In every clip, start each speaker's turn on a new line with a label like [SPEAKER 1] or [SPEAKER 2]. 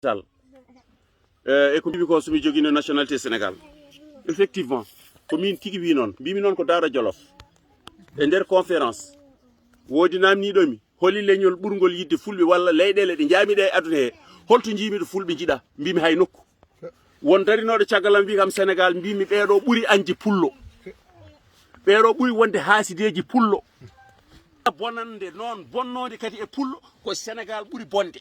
[SPEAKER 1] E ko ko sumi jogino nationalité Sénégal effectivement ko min tigi wi non mbimi non ko Daara Jolof e nder conférence wodi namniɗo mi holi leñol ɓurgol yidde fulɓe walla leyɗele ɗe jaamiɗe e aduna he holto jimiɗo fulɓe jiɗa mbimi hay nokku won darinoɗo caggalam wi kam Sénégal mbimi ɓeɗo ɓuuri anje pullo ɓeɗo ɓuuri wonde haasideji pullo bonande noon bonnode kadi e pullo ko Sénégal ɓuuri bonde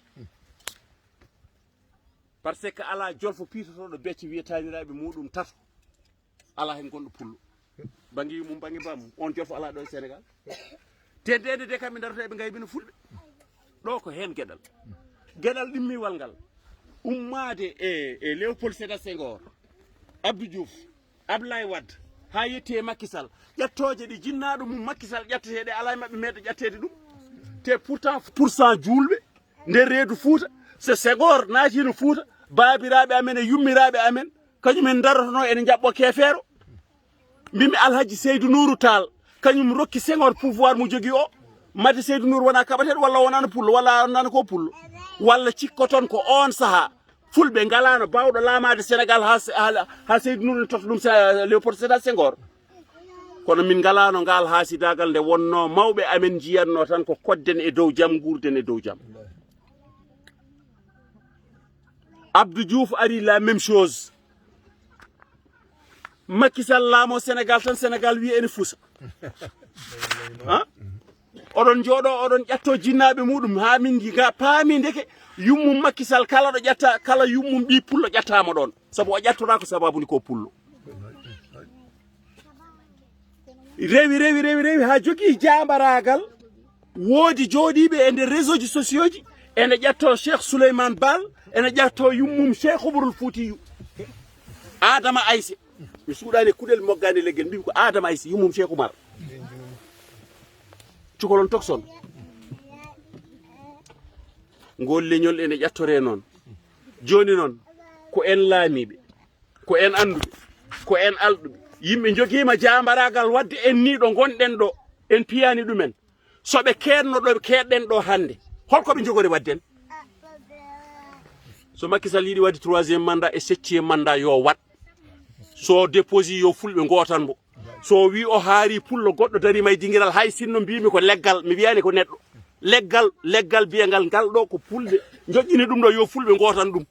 [SPEAKER 1] par ce que ala jolfo piitotoɗo becce wiyetaniraɓe muɗum tato ala hen gonɗo pullo bangi mum bangi bamum on jolfo ala ɗo e Sénégal tedede de kamɓe darata eɓe gaybino fulɓe ɗo ko hen gueɗal ɗimmiwal ngal ummade e Léopold Sédar Senghor Abdou Diouf Abdoulaye Wade ha yetti e Macky Sall ƴettoje ɗi jinnaɗo mum Macky Sall ƴetteteɗe ala e mabɓe meɗe ƴettede ɗum te pourtant pourcent julɓe nder reedu Fouta so Senghor naatino Fouta babiraɓe amen e yummiraɓe amen kañumen darotono ene jaɓɓo kefeero mbimi Alhaji Seydou Nourou Tall kañum rokki Senghor pouvoir mo jogui o madde Seydou Nourou wona kaɓateɗo walla wonano pullo walla wonano ko pullo walla cikkoton ko on saaha fulɓe galano bawɗo laamade Sénégal ha Seydou Nourou tota ɗum Léopold Sédar Senghor kono min galano ngal haasidagal nde wonno mawɓe amen jiyatno tan ko kodden e dow jaam gurden e dow jaam Abdou Diouf ari la même chose Macky Sall laamo Sénégal tan Sénégal wi ene fuusa han oɗon jooɗo oɗon ƴatto jinnaɓe muɗum ha min ga paami ndeke yummum Macky Sall kala ɗo ƴatta kala yummum ɓi pullo ƴattama ɗon saabu o ƴattora ko sababuni ko pullo rewi ha jogui jambaragal woodi jooɗiɓe e nder réseau ji sociaux ji ene ƴatto Cheikh Souleymane Baal ene ƴatto yummum Cheikh Oumarul Foutiyou Adama Aïssé mi suuɗani kuɗel moggani leggel mbimi ko Adama Aïssé yummum Cheikh Oumar cukalon tokson ngol leñol ene ƴattore noon joni noon ko en laamiɓe ko en anduɓe ko en alɗuɓe yimɓe joguima jambaragal wadde en ni ɗo gonɗen ɗo en piyani ɗumen soɓe keedno ɗo keɗɗen ɗo hande holkoɓe jogori wadden so Macky Sall yiɗi wadde 3e mandat e 7e mandat yo wat so déposi yo fulɓe gotanmo so wi o haari pullo goɗɗo darima e dinguiral hay sinno mbimi ko leggal mi wiyani ko neɗɗo leggal biyangal ngal ɗo ko fulɓe joƴƴini ɗum ɗo yo fulɓe gotan ɗum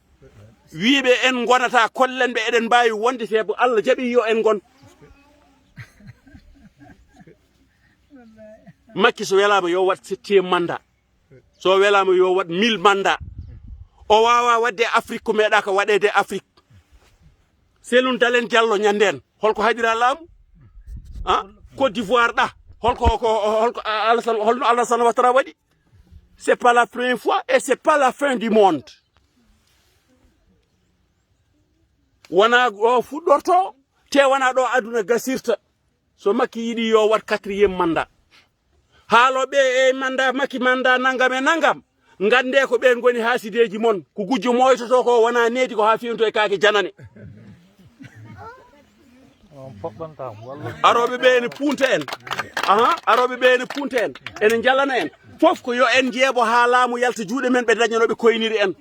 [SPEAKER 1] wiɓe en gonata kollen ɓe eɗen mbawi wonde te bo Allah jaaɓi yo en gon Macky so welama yo wat 7e mandat so welama yo wat 1000 mandat o wawa wadde Afrique ko meeɗa ko waɗede Afrique Selun Dalen Diallo ñanden holko haɗira laamu Côte d'Ivoire ɗa holko Alassane Ouattara waɗi c'est pas la première fois et c'est pas la fin du monde wona o fuɗɗorto te wona ɗo aduna gasirta so Macky yiɗi yo wat 4e mandat haaloɓe e mandat Macky mandat nangam e nangam gande ko ɓen goni haasideji mon ko gujjo moytoto ko wona needi ko ha fewto e kaake janane aroɓe ɓe ene punta en aroɓe ɓe ene punta en ene jalana en fof ko yo en jeebo ha laamu yalta juuɗe men ɓe dañanoɓe koyniri en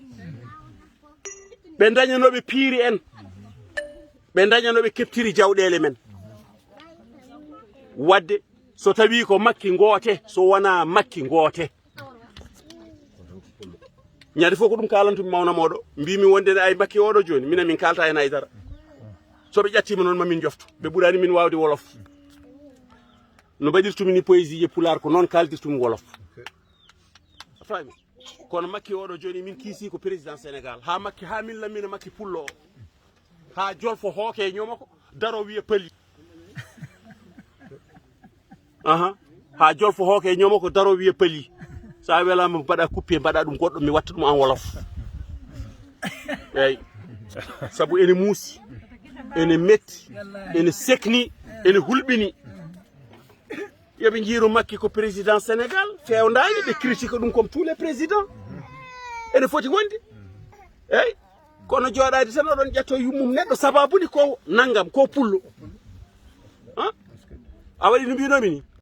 [SPEAKER 1] ɓe dañanoɓe piiri en ɓe dañanoɓe keptiri jawɗele men wadde so tawi ko Macky goote so wona Macky goote ñande fof ko ɗum kalantumi mawna moɗo mbimi wonde ay Macky oɗo joni minen min kalta hen haydara soɓe ƴattima noon mamin jofto ɓe ɓurani min wawde wolof no mbaɗirtumi ni poésie je pular ko noon kaldirtumi wolof fami kono Macky oɗo joni min kiisi ko président Sénégal ha Macky ha min lammina Macky pullo o ha jolfo hooke ñomako daro wiya pali ha jolfo hooke ñomako daro wiya pali sa welama mbaɗa coupé mbaɗa ɗum goɗɗo mi watta ɗum en wolof eyyi saabu ene muusi ene metti ene sekni ene hulɓini yoɓe jiiru Macky ko président Sénégal fewndani ɓe critique ɗum comme tous les présidents ene foti wonde eyyi kono jooɗade tan oɗon ƴetto yummum neɗɗo sababuni ko naggam ko pullo a waɗi no mbinomi ni